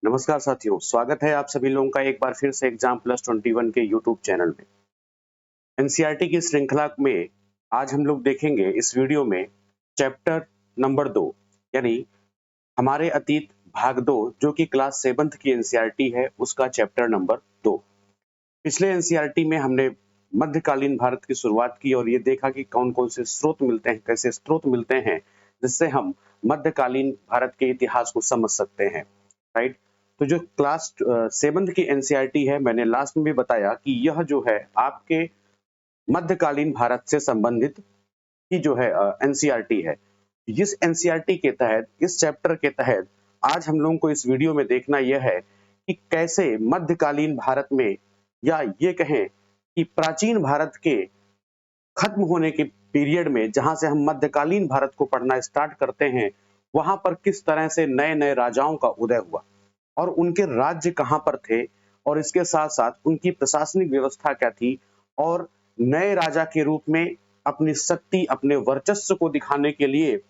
नमस्कार साथियों, स्वागत है आप सभी लोगों का एक बार फिर से एग्जाम+21 के यूट्यूब चैनल में। एनसीईआरटी की श्रृंखला में आज हम लोग देखेंगे इस वीडियो में चैप्टर नंबर 2 यानी हमारे अतीत भाग 2 जो कि क्लास 7th की एनसीईआरटी है उसका चैप्टर नंबर 2। पिछले एनसीईआरटी में हमने मध्यकालीन भारत की शुरुआत की और ये देखा कि कौन-कौन से स्रोत मिलते हैं, कैसे स्रोत मिलते हैं जिससे हम मध्यकालीन भारत के इतिहास को समझ सकते हैं, राइट? तो जो क्लास 7th की एनसीईआरटी है, मैंने लास्ट में भी बताया कि यह जो है आपके मध्यकालीन भारत से संबंधित की जो है एनसीईआरटी है। इस एनसीईआरटी के तहत, इस चैप्टर के तहत आज हम लोगों को इस वीडियो में देखना यह है कि कैसे मध्यकालीन भारत में या ये कहें कि प्राचीन भारत के खत्म होने के पीरियड में जहां से हम मध्यकालीन भारत को पढ़ना स्टार्ट करते हैं, वहां पर किस तरह से नए-नए राजाओं का उदय हुआ और उनके राज्य कहां पर थे और इसके साथ-साथ उनकी प्रशासनिक व्यवस्था क्या थी और नए राजा के रूप में अपनी शक्ति, अपने वर्चस्व को दिखाने के लिए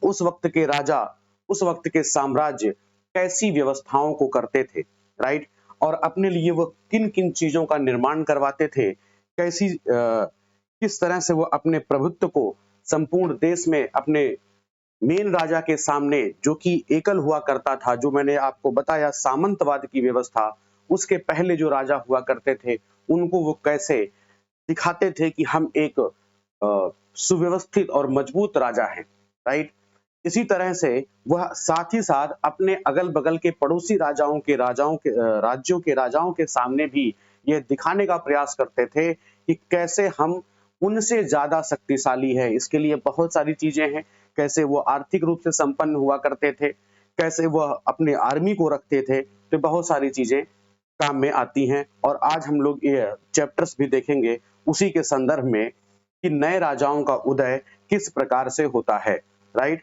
उस वक्त के राजा, उस वक्त के साम्राज्य कैसी व्यवस्थाओं को करते थे, राइट? और अपने लिए वो किन-किन चीजों का निर्माण करवाते थे, किस तरह से वो अपने प्रभुत्व को संपूर्ण देश में अपने मेन राजा के सामने जो कि एकल हुआ करता था, जो मैंने आपको बताया सामंतवाद की व्यवस्था, उसके पहले जो राजा हुआ करते थे, उनको वो कैसे दिखाते थे कि हम एक सुव्यवस्थित और मजबूत राजा हैं, राइट? इसी तरह से वह साथ ही साथ अपने अगल-बगल के पड़ोसी राज्यों के राजाओं के सामने भी यह दिखाने का प्रयास करते थे कि कैसे हम उनसे ज्यादा शक्तिशाली है। इसके लिए बहुत सारी चीजें हैं, कैसे वो आर्थिक रूप से संपन्न हुआ करते थे, कैसे वह अपने आर्मी को रखते थे, तो बहुत सारी चीजें काम में आती हैं और आज हम लोग ये चैप्टर्स भी देखेंगे उसी के संदर्भ में कि नए राजाओं का उदय किस प्रकार से होता है, राइट?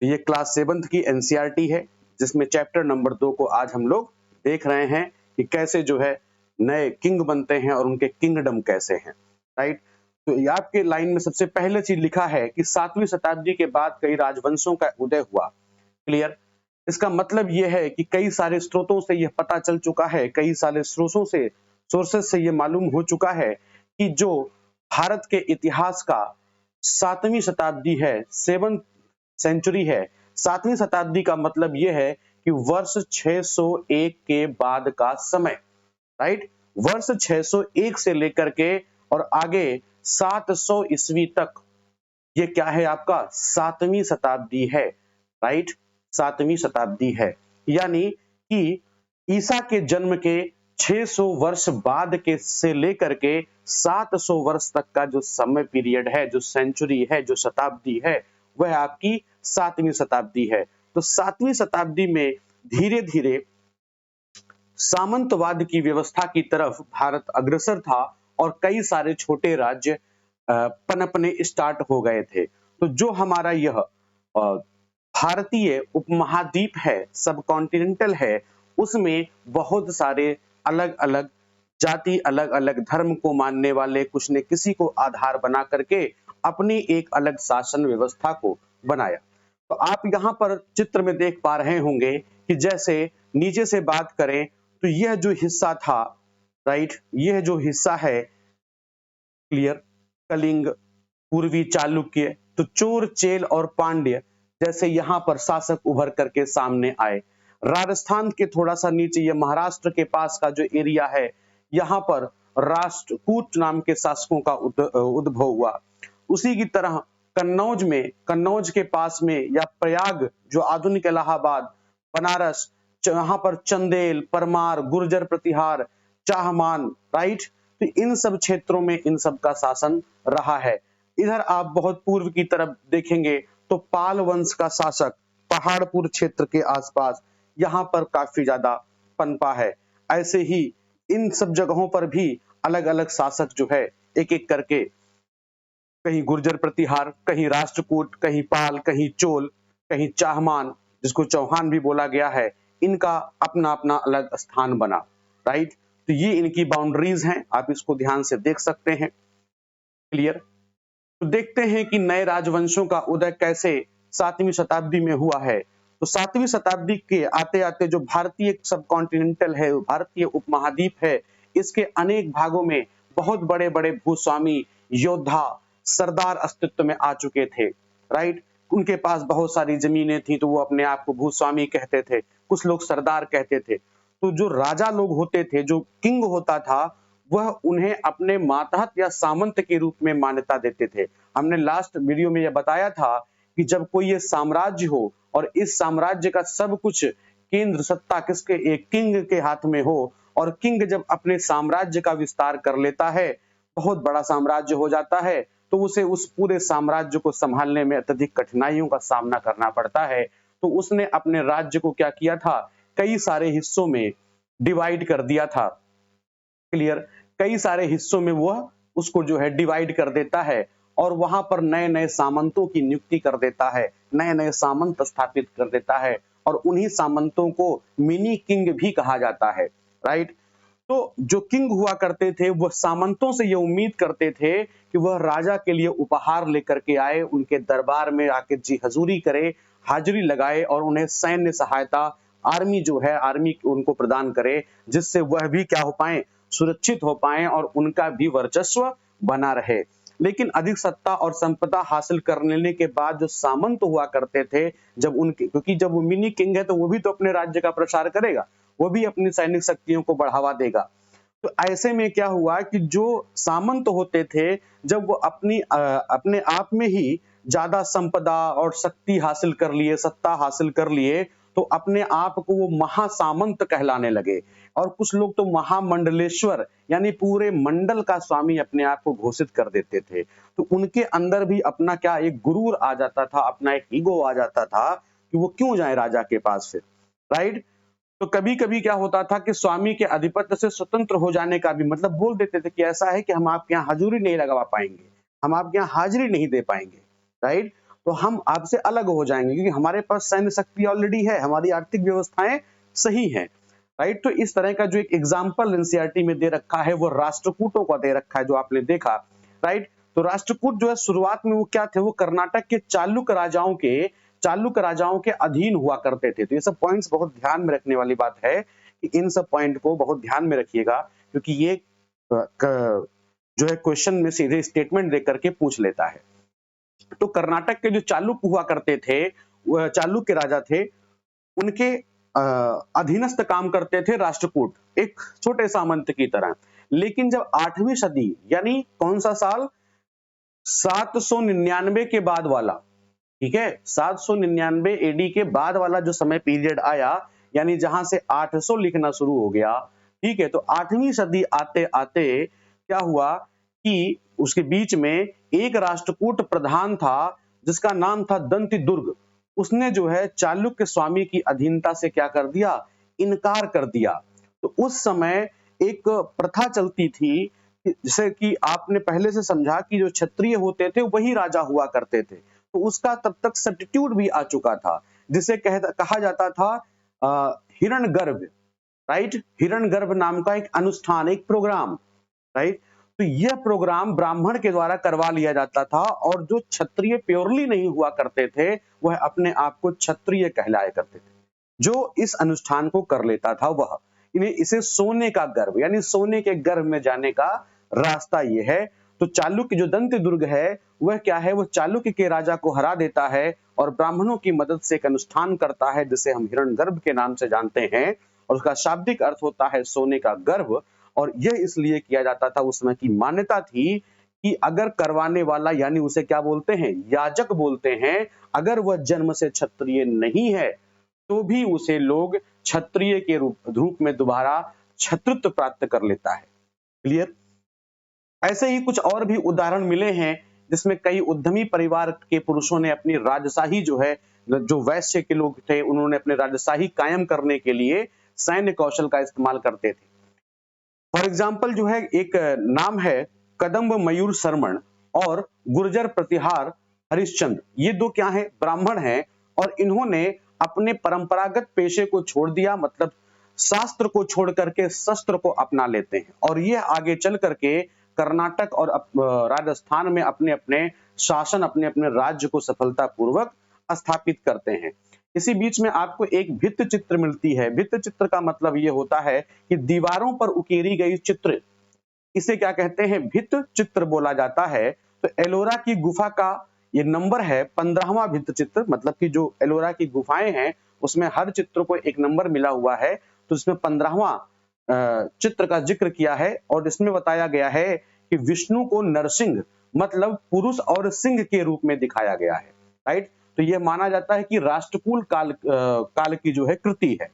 ये क्लास 7th की एनसीईआरटी है जिसमें चैप्टर नंबर 2 को आज हम लोग देख रहे हैं कि कैसे जो है नए किंग बनते हैं और उनके किंगडम कैसे हैं, राइट? तो ये आपके लाइन में सबसे पहले चीज लिखा है कि 7वीं शताब्दी के बाद कई राजवंशों का उदय हुआ। क्लियर? इसका मतलब यह है कि कई सारे स्रोतों से यह पता चल चुका है, कई सारे सोर्सेस से यह मालूम हो चुका है कि जो भारत के इतिहास का 7वीं शताब्दी है, 7th सेंचुरी है। 7वीं शताब्दी का मतलब यह है कि वर्ष 601 के बाद का समय, राइट? वर्ष 601 से लेकर के और आगे 700 ईस्वी तक ये क्या है आपका 7वीं शताब्दी है, राइट? 7वीं शताब्दी है यानी कि ईसा के जन्म के 600 वर्ष बाद के से लेकर के 700 वर्ष तक का जो समय पीरियड है, जो सेंचुरी है, जो शताब्दी है, वह आपकी 7वीं शताब्दी है। तो 7वीं शताब्दी में धीरे-धीरे सामंतवाद की व्यवस्था की तरफ भारत अग्रसर था और कई सारे छोटे राज्य पनपने स्टार्ट हो गए थे। तो जो हमारा यह भारतीय उपमहाद्वीप है, सब कॉन्टिनेंटल है, उसमें बहुत सारे अलग-अलग जाति, अलग-अलग धर्म को मानने वाले कुछ ने किसी को आधार बना करके अपनी एक अलग शासन व्यवस्था को बनाया। तो आप यहाँ पर चित्र में देख पा रहे होंगे कि जैसे नीचे से बात करें तो यह जो हिस्सा था, राइट? यह जो हिस्सा है, क्लियर? कलिंग, पूर्वी चालुक्य, तो चोर, चेल और पांड्य जैसे यहाँ पर शासक उभर करके सामने आए। राजस्थान के थोड़ा सा नीचे ये महाराष्ट्र के पास का जो एरिया है, यहाँ पर राष्ट्रकूट नाम के शासकों का उद्भव हुआ। उसी की तरह कन्नौज के पास में या प्रयाग जो आधुनिक इलाहाबाद, बनारस, यहाँ पर चंदेल, परमार, गुर्जर प्रतिहार, चाहमान, राइट? तो इन सब क्षेत्रों में इन सब का शासन रहा है। इधर आप बहुत पूर्व की तरफ देखेंगे तो पाल वंश का शासक पहाड़पुर क्षेत्र के आसपास यहाँ पर काफी ज्यादा पनपा है। ऐसे ही इन सब जगहों पर भी अलग-अलग शासक जो है एक-एक करके, कहीं गुर्जर प्रतिहार, कहीं राष्ट्रकूट, कहीं पाल, कहीं चोल, कहीं चाहमान, जिसको चौहान भी बोला गया है, इनका अपना-अपना अलग स्थान बना, राइट? तो ये इनकी बाउंड्रीज हैं, आप इसको ध्यान से देख सकते हैं, क्लियर? तो देखते हैं कि नए राजवंशों का उदय कैसे 7वीं शताब्दी में हुआ है। तो 7वीं शताब्दी के आते आते जो भारतीय सब कॉन्टिनेंटल है, भारतीय उपमहाद्वीप है, इसके अनेक भागों में बहुत बड़े बड़े भूस्वामी, योद्धा, सरदार अस्तित्व में आ चुके थे। राइट, उनके पास बहुत सारी जमीनें थी तो वो अपने आप को भूस्वामी कहते थे, कुछ लोग सरदार कहते थे। तो जो राजा लोग होते थे, जो किंग होता था, वह उन्हें अपने मातहत या सामंत के रूप में मान्यता देते थे। हमने लास्ट वीडियो में यह बताया था कि जब कोई ये साम्राज्य हो और इस साम्राज्य का सब कुछ केंद्र सत्ता किसके, एक किंग के हाथ में हो, और किंग जब अपने साम्राज्य का विस्तार कर लेता है, बहुत बड़ा साम्राज्य हो जाता है, तो उसे उस पूरे साम्राज्य को संभालने में अत्यधिक कठिनाइयों का सामना करना पड़ता है। तो उसने अपने राज्य को क्या किया था, कई सारे हिस्सों में डिवाइड कर दिया था। क्लियर, कई सारे हिस्सों में वह उसको जो है डिवाइड कर देता है और वहां पर नए नए सामंतों की नियुक्ति कर देता है, नए नए सामंत स्थापित कर देता है, और उन्हीं सामंतों को मिनी किंग भी कहा जाता है। राइट, तो जो किंग हुआ करते थे वह सामंतों से ये उम्मीद करते थे कि वह राजा के लिए उपहार लेकर के आए, उनके दरबार में आके जी हजूरी करे, हाजिरी लगाए और उन्हें सैन्य सहायता, आर्मी जो है, आर्मी उनको प्रदान करे, जिससे वह भी क्या हो पाए, सुरक्षित हो पाए और उनका भी वर्चस्व बना रहे। लेकिन अधिक सत्ता और संपदा हासिल कर लेने के बाद जो सामंत हुआ करते थे, जब उनके, क्योंकि जब वो मिनी किंग है तो वो भी तो अपने राज्य का प्रसार करेगा, वो भी अपनी सैनिक शक्तियों को बढ़ावा देगा। तो ऐसे में क्या हुआ कि जो सामंत होते थे, जब वो अपने आप में ही ज्यादा संपदा और शक्ति हासिल कर लिए, सत्ता हासिल कर लिए, तो अपने आप को वो महासामंत कहलाने लगे, और कुछ लोग तो महामंडलेश्वर यानी पूरे मंडल का स्वामी अपने आप को घोषित कर देते थे। तो उनके अंदर भी अपना क्या एक गुरूर आ जाता था, अपना एक ईगो आ जाता था कि वो क्यों जाए राजा के पास फिर। राइट, तो कभी कभी क्या होता था कि स्वामी के आधिपत्य से स्वतंत्र हो जाने का भी मतलब बोल देते थे कि ऐसा है कि हम आपके यहाँ हाजिरी नहीं लगवा पाएंगे, हम आपके यहाँ हाजिरी नहीं दे पाएंगे। राइट, तो हम आपसे अलग हो जाएंगे क्योंकि हमारे पास सैन्य शक्ति ऑलरेडी है, हमारी आर्थिक व्यवस्थाएं सही हैं। राइट, तो इस तरह का जो एक एग्जाम्पल एनसीईआरटी में दे रखा है वो राष्ट्रकूटों का दे रखा है, जो आपने देखा। राइट, तो राष्ट्रकूट जो है शुरुआत में वो क्या थे, वो कर्नाटक के चालुक्य राजाओं के अधीन हुआ करते थे। तो ये सब पॉइंट्स बहुत ध्यान में रखने वाली बात है कि इन सब पॉइंट को बहुत ध्यान में रखिएगा, क्योंकि ये जो है क्वेश्चन में सीधे स्टेटमेंट देकर के पूछ लेता है। तो कर्नाटक के जो चालुक्य हुआ करते थे, चालुक्य राजा थे, उनके अधीनस्थ काम करते थे राष्ट्रकूट, एक छोटे सामंत की तरह। लेकिन जब 8वीं सदी यानी कौन सा साल, 799 के बाद वाला, ठीक है, 799 एडी के बाद वाला जो समय पीरियड आया, यानी जहां से 800 लिखना शुरू हो गया, ठीक है, तो 8वीं सदी आते आते क्या हुआ कि उसके बीच में एक राष्ट्रकूट प्रधान था जिसका नाम था दंति दुर्ग। उसने जो है चालुक्य स्वामी की अधीनता से क्या कर दिया, इनकार कर दिया। तो उस समय एक प्रथा चलती थी, जैसे कि आपने पहले से समझा कि जो क्षत्रिय होते थे वही राजा हुआ करते थे, तो उसका तब तक सब्स्टिट्यूट भी आ चुका था, जिसे कहा जाता था हिरण्यगर्भ। राइट, हिरण्यगर्भ नाम का एक अनुष्ठान, एक प्रोग्राम। राइट, तो यह प्रोग्राम ब्राह्मण के द्वारा करवा लिया जाता था, और जो क्षत्रिय प्योरली नहीं हुआ करते थे वह अपने आप को क्षत्रिय कहलाया करते थे। जो इस अनुष्ठान को कर लेता था वह, इसे सोने का गर्भ यानी सोने के गर्भ में जाने का रास्ता ये है। तो चालुक्य जो दंत दुर्ग है वह क्या है, वह चालुक्य के राजा को हरा देता है और ब्राह्मणों की मदद से एक अनुष्ठान करता है जिसे हम हिरण्यगर्भ के नाम से जानते हैं, और उसका शाब्दिक अर्थ होता है सोने का गर्भ। और यह इसलिए किया जाता था, उस समय की मान्यता थी कि अगर करवाने वाला यानी उसे क्या बोलते हैं, याजक बोलते हैं, अगर वह जन्म से क्षत्रिय नहीं है तो भी उसे लोग क्षत्रिय के रूप में दोबारा छत्रत्व प्राप्त कर लेता है। क्लियर, ऐसे ही कुछ और भी उदाहरण मिले हैं जिसमें कई उद्यमी परिवार के पुरुषों ने अपनी राजशाही जो है, जो वैश्य के लोग थे उन्होंने अपने राजशाही कायम करने के लिए सैन्य कौशल का इस्तेमाल करते थे। फॉर एग्जाम्पल जो है एक नाम है कदम्ब मयूर शर्मण और गुर्जर प्रतिहार हरिश्चंद्र। ये दो क्या है, ब्राह्मण हैं, और इन्होंने अपने परंपरागत पेशे को छोड़ दिया, मतलब शास्त्र को छोड़ करके शस्त्र को अपना लेते हैं, और ये आगे चल करके कर्नाटक और राजस्थान में अपने अपने शासन, अपने अपने राज्य को सफलतापूर्वक स्थापित करते हैं। इसी बीच में आपको एक भित्त चित्र मिलती है। भित्त चित्र का मतलब ये होता है कि दीवारों पर उकेरी गई चित्र, इसे क्या कहते हैं, भित्त चित्र बोला जाता है। तो एलोरा की गुफा का ये नंबर है 15वां भित्त चित्र, मतलब कि जो एलोरा की गुफाएं हैं उसमें हर चित्र को एक नंबर मिला हुआ है, तो इसमें 15वां चित्र का जिक्र किया है। और इसमें बताया गया है कि विष्णु को नरसिंह मतलब पुरुष और सिंह के रूप में दिखाया गया है। राइट, तो यह माना जाता है कि राष्ट्रकूल काल की जो है कृति है।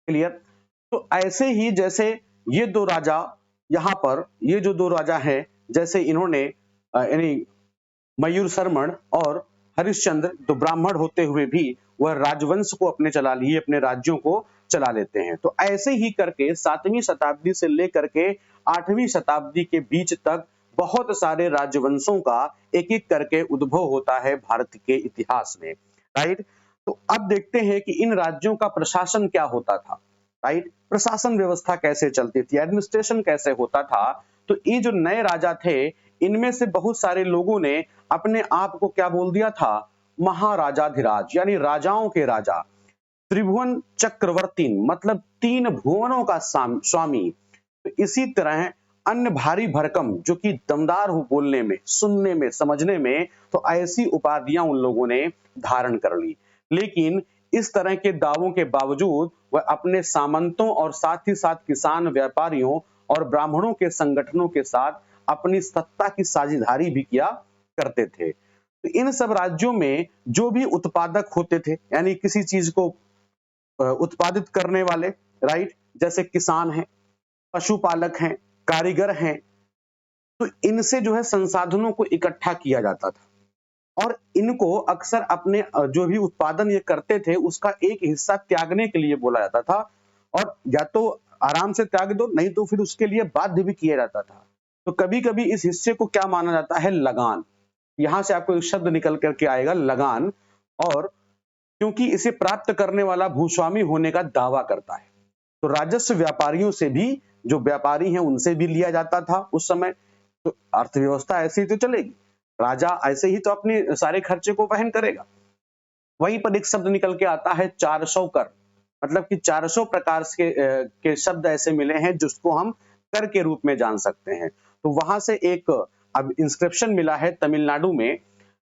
क्लियर। तो ऐसे ही जैसे ये दो राजा, यहाँ पर ये जो दो राजा हैं, जैसे इन्होंने यानी मयूर शर्मण और हरिश्चंद्र, तो ब्राह्मण होते हुए भी वह राजवंश को अपने चला लिए, अपने राज्यों को चला लेते हैं। तो ऐसे ही करके 7वीं शताब्दी से लेकर के 8वीं शताब्दी के बीच तक बहुत सारे राजवंशों का एक एक करके उद्भव होता है भारत के इतिहास में। राइट, तो अब देखते हैं कि इन राज्यों का प्रशासन क्या होता था। राइट, प्रशासन व्यवस्था कैसे चलती थी, एडमिनिस्ट्रेशन कैसे होता था। तो ये जो नए राजा थे, इनमें से बहुत सारे लोगों ने अपने आप को क्या बोल दिया था, महाराजाधिराज, यानी राजाओं के राजा। त्रिभुवन चक्रवर्ती मतलब 3 भुवनों का स्वामी। तो इसी तरह अन्य भारी भरकम, जो कि दमदार हो बोलने में, सुनने में, समझने में, तो ऐसी उपाधियां उन लोगों ने धारण कर ली। लेकिन इस तरह के दावों के बावजूद वह अपने सामंतों और साथ ही साथ किसान, व्यापारियों और ब्राह्मणों के संगठनों के साथ अपनी सत्ता की साझेदारी भी किया करते थे। तो इन सब राज्यों में जो भी उत्पादक होते थे, यानी किसी चीज को उत्पादित करने वाले, राइट, जैसे किसान हैं, पशुपालक हैं, कारीगर हैं, तो इनसे जो है संसाधनों को इकट्ठा किया जाता था और इनको अक्सर अपने जो भी उत्पादन ये करते थे उसका एक हिस्सा त्यागने के लिए बोला जाता था। और या तो आराम से त्याग दो, नहीं तो फिर उसके लिए बाध्य भी किया जाता था। तो कभी कभी इस हिस्से को क्या माना जाता है, लगान। यहां से आपको एक शब्द निकल करके आएगा, लगान। और क्योंकि इसे प्राप्त करने वाला भूस्वामी होने का दावा करता है, तो राजस्व व्यापारियों से भी, जो व्यापारी हैं उनसे भी लिया जाता था उस समय। तो अर्थव्यवस्था ऐसे ही तो चलेगी, राजा ऐसे ही तो अपने सारे खर्चे को वहन करेगा। वहीं पर एक शब्द निकल के आता है 400 कर, मतलब कि 400 प्रकार के शब्द ऐसे मिले हैं जिसको हम कर के रूप में जान सकते हैं। तो वहां से एक अब इंस्क्रिप्शन मिला है तमिलनाडु में।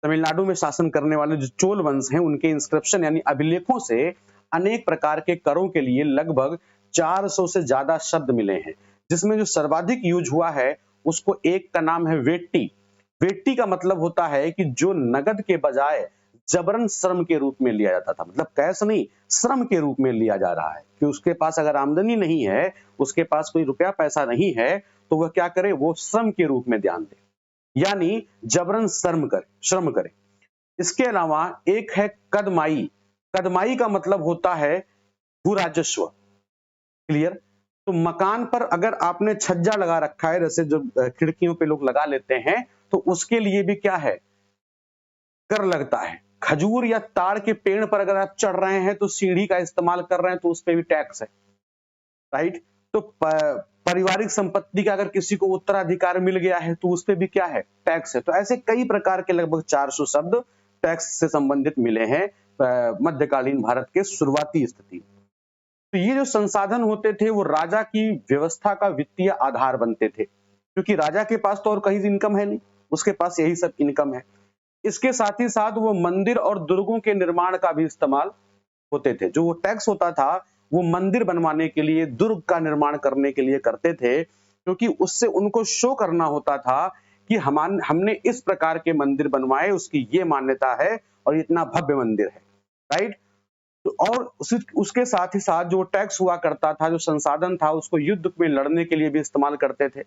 तमिलनाडु में शासन करने वाले जो चोल वंश हैं उनके इंस्क्रिप्शन यानी अभिलेखों से अनेक प्रकार के करों के लिए लगभग 400 से ज्यादा शब्द मिले हैं, जिसमें जो सर्वाधिक यूज हुआ है उसको एक का नाम है वेट्टी। वेट्टी का मतलब होता है कि जो नगद के बजाय जबरन श्रम के रूप में लिया जाता था, मतलब कैश नहीं, श्रम के रूप में लिया जा रहा है कि उसके पास अगर आमदनी नहीं है, उसके पास कोई रुपया पैसा नहीं है, तो वह क्या करे, वो श्रम के रूप में ध्यान दे, यानी जबरन श्रम करे। इसके अलावा एक है कदमाई। कदमाई का मतलब होता है भू राजस्व। क्लियर। तो मकान पर अगर आपने छज्जा लगा रखा है, जैसे जो खिड़कियों पे लोग लगा लेते हैं, तो उसके लिए भी क्या है, कर लगता है। खजूर या ताड़ के पेड़ पर अगर आप चढ़ रहे हैं तो सीढ़ी का इस्तेमाल कर रहे हैं तो उस पर भी टैक्स है। राइट। तो पारिवारिक संपत्ति का अगर किसी को उत्तराधिकार मिल गया है तो उस पर भी क्या है, टैक्स है। तो ऐसे कई प्रकार के लगभग 400 शब्द टैक्स से संबंधित मिले हैं मध्यकालीन भारत के शुरुआती स्थिति। तो ये जो संसाधन होते थे वो राजा की व्यवस्था का वित्तीय आधार बनते थे, क्योंकि राजा के पास तो और कहीं इनकम है नहीं, उसके पास यही सब इनकम है। इसके साथ ही साथ वो मंदिर और दुर्गों के निर्माण का भी इस्तेमाल होते थे। जो वो टैक्स होता था वो मंदिर बनवाने के लिए, दुर्ग का निर्माण करने के लिए करते थे, क्योंकि उससे उनको शो करना होता था कि हमने इस प्रकार के मंदिर बनवाए, उसकी ये मान्यता है और इतना भव्य मंदिर है। राइट। तो और उसके साथ ही साथ जो टैक्स हुआ करता था, जो संसाधन था, उसको युद्ध में लड़ने के लिए भी इस्तेमाल करते थे,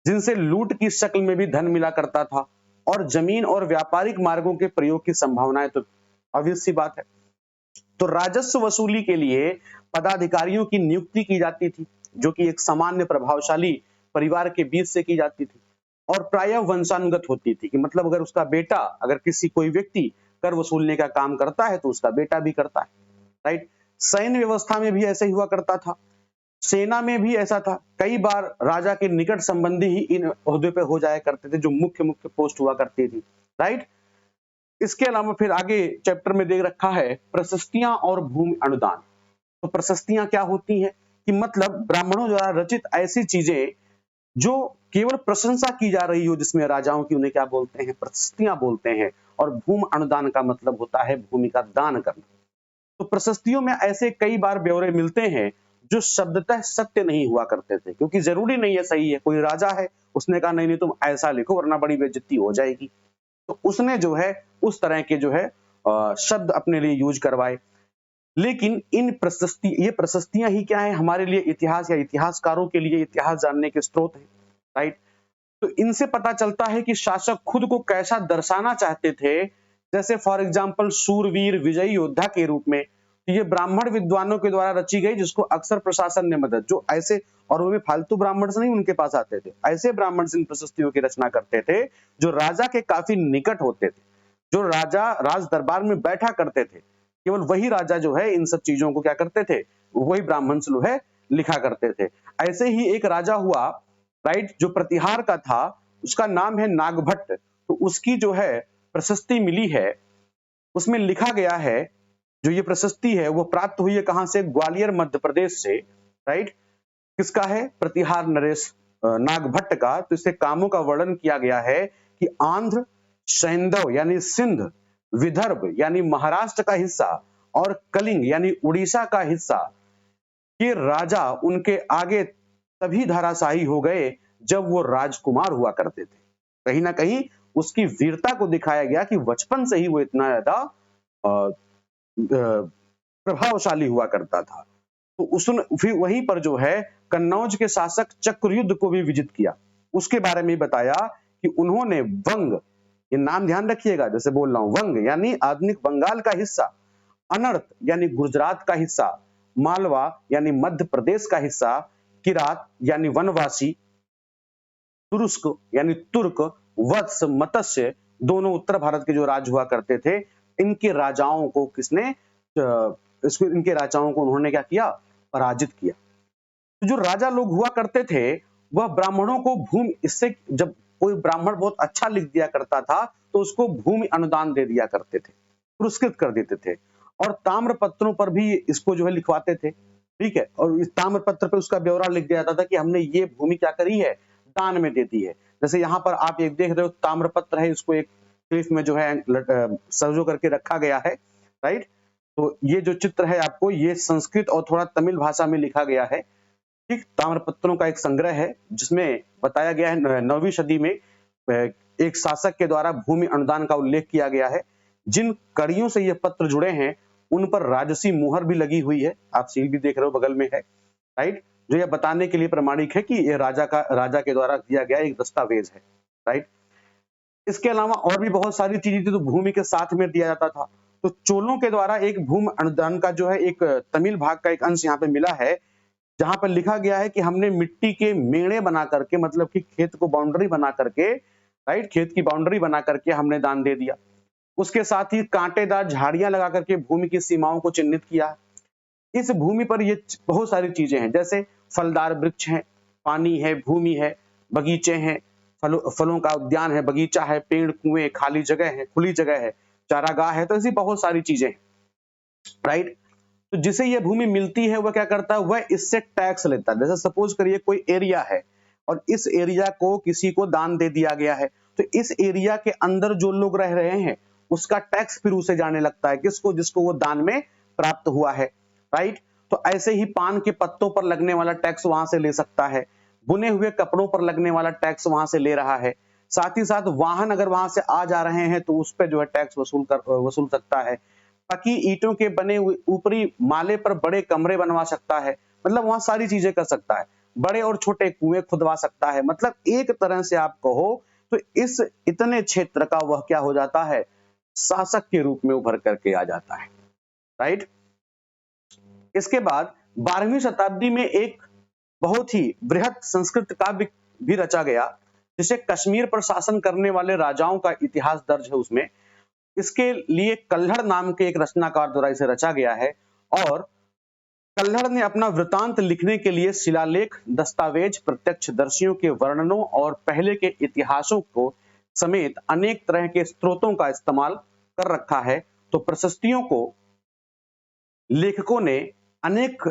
जिनसे लूट की शक्ल में भी धन मिला करता था। और जमीन और व्यापारिक मार्गों के प्रयोग की संभावनाएं तो ऑब्वियस सी बात है। तो राजस्व वसूली के लिए पदाधिकारियों की नियुक्ति की जाती थी, जो कि एक सामान्य प्रभावशाली परिवार के बीच से की जाती थी और प्रायः वंशानुगत होती थी, कि मतलब अगर उसका बेटा, अगर किसी कोई व्यक्ति कर वसूलने का काम करता है तो उसका बेटा भी करता है। राइट। सैन्य व्यवस्था में भी ऐसे ही हुआ करता था, सेना में भी ऐसा था। कई बार राजा के निकट संबंधी ही इन ओहदे पे हो जाया करते थे, जो मुख्य मुख्य पोस्ट हुआ करती थी। राइट। इसके अलावा फिर आगे चैप्टर में दे रखा है प्रशस्तियां और भूमि अनुदान। तो प्रशस्तियां क्या होती हैं कि मतलब ब्राह्मणों द्वारा रचित ऐसी चीजें जो केवल प्रशंसा की जा रही हो जिसमें राजाओं की, उन्हें क्या बोलते हैं, प्रशस्तियां बोलते हैं। और भूमि अनुदान का मतलब होता है भूमि का दान करना। तो प्रशस्तियों में ऐसे कई बार ब्यौरे मिलते हैं जो शब्दतः सत्य नहीं हुआ करते थे, क्योंकि जरूरी नहीं है सही है। कोई राजा है, उसने कहा नहीं नहीं तुम ऐसा लिखो वरना बड़ी बेइज्जती हो जाएगी, तो उसने जो है उस तरह के जो है शब्द अपने लिए यूज करवाए। लेकिन ये प्रशस्तियां ही क्या है हमारे लिए, इतिहास या इतिहासकारों के लिए इतिहास जानने के स्रोत हैं, राइट। तो इनसे पता चलता है कि शासक खुद को कैसा दर्शाना चाहते थे। जैसे फॉर एग्जाम्पल सूरवीर विजयी योद्धा के रूप में, तो ये ब्राह्मण विद्वानों के द्वारा रची गई, जिसको अक्सर प्रशासन ने मदद, जो ऐसे, और वो भी फालतू ब्राह्मण से नहीं उनके पास आते थे, ऐसे ब्राह्मण से इन प्रशस्तियों की रचना करते थे जो राजा के काफी निकट होते थे, जो राजा राज दरबार में बैठा करते थे। केवल वही राजा जो है इन सब चीजों को क्या करते थे, वही ब्राह्मण से जो है लिखा करते थे। ऐसे ही एक राजा हुआ, राइट, जो प्रतिहार का था, उसका नाम है नागभट्ट। तो उसकी जो है प्रशस्ति मिली है, उसमें लिखा गया है, जो ये प्रशस्ति है वो प्राप्त हुई है कहां से, ग्वालियर मध्य प्रदेश से, राइट। किसका है, प्रतिहार नरेश नागभट्ट का। तो इससे कामों का वर्णन किया गया है कि आंध्र, सैंधव यानी सिंध, विदर्भ यानी महाराष्ट्र का हिस्सा, और कलिंग यानी उड़ीसा का हिस्सा के राजा उनके आगे तभी धराशायी हो गए जब वो राजकुमार हुआ करते थे। कहीं ना कहीं उसकी वीरता को दिखाया गया कि बचपन से ही वो इतना ज्यादा प्रभावशाली हुआ करता था। तो उसने फिर वहीं पर जो है कन्नौज के शासक चक्रयुद्ध को भी विजित किया। उसके बारे में बताया कि उन्होंने वंग, ये नाम ध्यान रखिएगा, जैसे बोल रहा हूं, वंग यानी आधुनिक बंगाल का हिस्सा, अनर्त यानी गुजरात का हिस्सा, मालवा यानी मध्य प्रदेश का हिस्सा, किरात यानी वनवासी, तुरुस्क यानी तुर्क, वत्स मत्स्य, दोनों उत्तर भारत के जो राज हुआ करते थे, इनके राजाओं को इनके राजाओं को उन्होंने क्या किया, पराजित किया। तो जो राजा लोग हुआ करते थे वह ब्राह्मणों को भूमि, इससे जब कोई ब्राह्मण बहुत अच्छा लिख दिया करता था तो उसको भूमि अनुदान दे दिया करते थे, पुरस्कृत कर देते थे। और ताम्र पत्रों पर भी इसको जो है लिखवाते थे, ठीक है। और इस ताम्र पत्र पे उसका ब्यौरा लिख दिया जाता था कि हमने ये भूमि क्या करी है, दान में दे दी है। जैसे यहाँ पर आप एक देख रहे हो ताम्र पत्र है, इसको एक क्लिफ में जो है सजो करके रखा गया है, राइट। तो ये जो चित्र है आपको, ये संस्कृत और थोड़ा तमिल भाषा में लिखा गया है, ठीक। ताम्रपत्रों का एक संग्रह है जिसमें बताया गया है 9वीं सदी में एक शासक के द्वारा भूमि अनुदान का उल्लेख किया गया है। जिन कड़ियों से ये पत्र जुड़े हैं उन पर राजसी मुहर भी लगी हुई है, आप सील भी देख रहे हो बगल में है, राइट, जो ये बताने के लिए प्रमाणिक है कि ये राजा के द्वारा दिया गया एक दस्तावेज है, राइट। इसके अलावा और भी बहुत सारी चीजें थी तो भूमि के साथ में दिया जाता था। तो चोलों के द्वारा एक भूमि अनुदान का जो है एक तमिल भाग का एक अंश यहाँ पे मिला है, जहां पर लिखा गया है कि हमने मिट्टी के मेड़े बना करके, मतलब कि खेत को बाउंड्री बना करके, राइट, खेत की बाउंड्री बना करके हमने दान दे दिया। उसके साथ ही कांटेदार झाड़ियां लगा करके भूमि की सीमाओं को चिन्हित किया। इस भूमि पर ये बहुत सारी चीजें हैं, जैसे फलदार वृक्ष हैं, पानी है, भूमि है, बगीचे हैं, फलों का उद्यान है, बगीचा है, पेड़, कुएं, खाली जगह है, खुली जगह है, चारागाह है। तो ऐसी बहुत सारी चीजें हैं, राइट। तो जिसे ये भूमि मिलती है वह क्या करता है, वह इससे टैक्स लेता है। जैसे सपोज करिए कोई एरिया है और इस एरिया को किसी को दान दे दिया गया है, तो इस एरिया के अंदर जो लोग रह रहे हैं उसका टैक्स फिर उसे जाने लगता है, किसको, जिसको वो दान में प्राप्त हुआ है, राइट। तो ऐसे ही पान के पत्तों पर लगने वाला टैक्स वहां से ले सकता है, बुने हुए कपड़ों पर लगने वाला टैक्स वहां से ले रहा है, साथ ही साथ वाहन अगर वहां से आ जा रहे हैं तो उस पर जो है टैक्स वसूल सकता है। पक्की ईंटों के बने हुए ऊपरी माले पर बड़े कमरे बनवा सकता है, मतलब वहां सारी चीजें कर सकता है, बड़े और छोटे कुएं खुदवा सकता है। मतलब एक तरह से आप कहो तो इस इतने क्षेत्र का वह क्या हो जाता है, शासक के रूप में उभर करके आ जाता है, राइट। इसके बाद 12वीं शताब्दी में एक बहुत ही बृहद संस्कृत काव्य भी रचा गया, जिसे कश्मीर पर शासन करने वाले राजाओं का इतिहास दर्ज है उसमें। इसके लिए कल्हड़ नाम के एक रचनाकार द्वारा इसे रचा गया है, और कल्हड़ ने अपना वृतांत लिखने के लिए शिलालेख, दस्तावेज, प्रत्यक्षदर्शियों के वर्णनों और पहले के इतिहासों को समेत अनेक तरह के स्रोतों का इस्तेमाल कर रखा है, तो प्रशस्तियों को लेखकों ने अनेक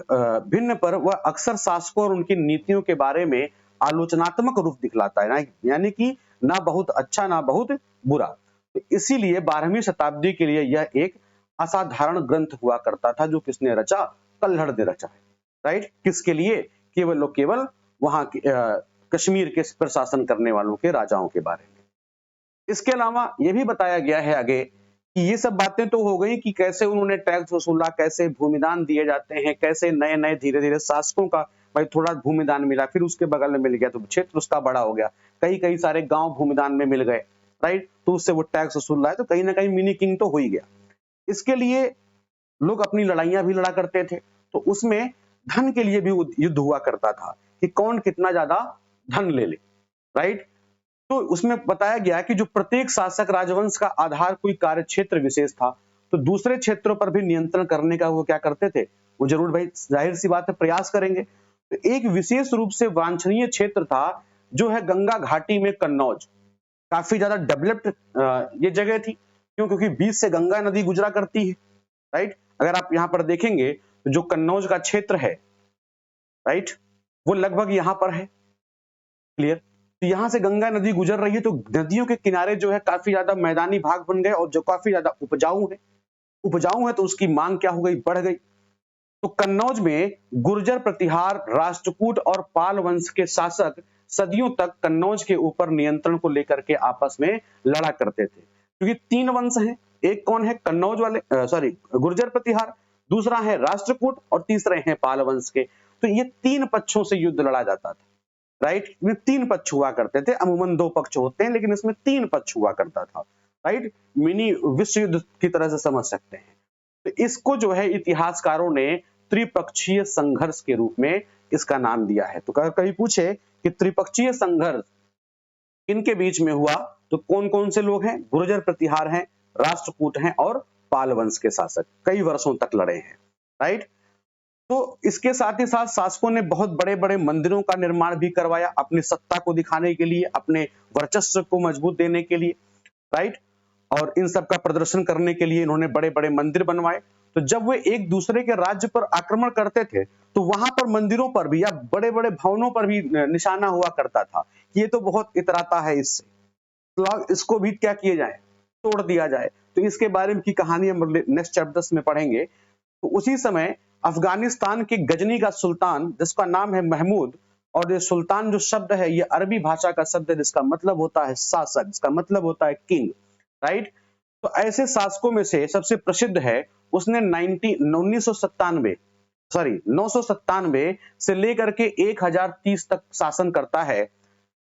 भिन्न पर वह अक्सर शासकों और उनकी नीतियों के बारे में आलोचनात्मक रूप दिखलाता है, यानी कि ना बहुत अच्छा ना बहुत बुरा। तो इसीलिए 12वीं शताब्दी के लिए यह एक असाधारण ग्रंथ हुआ करता था, जो किसने रचा? कल्हड़ ने रचा है। राइट? किसके लिए? केवल और केवल वहां कश्मीर के प्रशासन करने वालों के राजाओं के बारे में। इसके अलावा यह भी बताया गया है आगे कि ये सब बातें तो हो गई कि कैसे उन्होंने टैक्स वसूला, कैसे भूमिदान दिए जाते हैं, कैसे नए नए धीरे धीरे शासकों का भाई थोड़ा भूमिदान मिला, फिर उसके बगल में मिल गया तो क्षेत्र उसका बड़ा हो गया, कई कई सारे गांव भूमिदान में मिल गए। राइट? तो उससे वो टैक्स वसूल रहा है, तो कहीं ना कहीं मिनी किंग तो हो ही गया। इसके लिए लोग अपनी लड़ाइयां भी लड़ा करते थे, तो उसमें धन के लिए भी युद्ध हुआ करता था कि कौन कितना ज्यादा धन ले ले। राइट? तो उसमें बताया गया कि जो प्रत्येक शासक राजवंश का आधार कोई कार्य क्षेत्र विशेष था, तो दूसरे क्षेत्रों पर भी नियंत्रण करने का वो क्या करते थे? वो जरूर भाई जाहिर सी बात है प्रयास करेंगे। तो एक विशेष रूप से वांछनीय क्षेत्र था जो है गंगा घाटी में कन्नौज। काफी ज्यादा डेवलप्ड ये जगह थी, क्यों? क्योंकि बीच से गंगा नदी गुजरा करती है। राइट? अगर आप यहाँ पर देखेंगे तो जो कन्नौज का क्षेत्र है, राइट, वो लगभग यहाँ पर है। क्लियर? तो यहां से गंगा नदी गुजर रही है, तो नदियों के किनारे जो है काफी ज्यादा मैदानी भाग बन गए और जो काफी ज्यादा उपजाऊ है तो उसकी मांग क्या हो गई? बढ़ गई। तो कन्नौज में गुर्जर प्रतिहार, राष्ट्रकूट और पाल वंश के शासक सदियों तक कन्नौज के ऊपर नियंत्रण को लेकर के आपस में लड़ा करते थे, क्योंकि तीन वंश हैं। एक कौन है? कन्नौज वाले, सॉरी गुर्जर प्रतिहार, दूसरा है राष्ट्रकूट और तीसरे हैं पाल वंश के। तो ये तीन पक्षों से युद्ध लड़ा जाता था। राइट? इसमें तीन पक्ष हुआ करते थे, अमूमन दो पक्ष होते हैं लेकिन इसमें तीन पक्ष हुआ करता था। राइट? मिनी विश्व युद्ध की तरह से समझ सकते हैं। तो इसको जो है इतिहासकारों ने त्रिपक्षीय संघर्ष के रूप में इसका नाम दिया है। तो कभी पूछे कि त्रिपक्षीय संघर्ष इनके बीच में हुआ, तो कौन कौन से लोग हैं? गुर्जर प्रतिहार हैं, राष्ट्रकूट हैं और पाल वंश के शासक कई वर्षों तक लड़े हैं। राइट? तो इसके साथ ही साथ शासकों ने बहुत बड़े बड़े मंदिरों का निर्माण भी करवाया, अपनी सत्ता को दिखाने के लिए, अपने वर्चस्व को मजबूत देने के लिए। राइट? और इन सब का प्रदर्शन करने के लिए इन्होंने बड़े बड़े मंदिर बनवाए। तो जब वे एक दूसरे के राज्य पर आक्रमण करते थे, तो वहां पर मंदिरों पर भी या बड़े बड़े भवनों पर भी निशाना हुआ करता था कि ये तो बहुत इतराता है इससे, तो इसको भी क्या किया जाए? तोड़ दिया जाए। तो इसके बारे में की कहानी हम नेक्स्ट चैप्टर्स में पढ़ेंगे। तो उसी समय अफगानिस्तान के गजनी का सुल्तान, जिसका नाम है महमूद, और ये सुल्तान जो शब्द है ये अरबी भाषा का शब्द है जिसका मतलब होता है शासक, जिसका मतलब होता है किंग। राइट? तो ऐसे शासकों में से सबसे प्रसिद्ध है, उसने 997 से लेकर के 1030 तक शासन करता है।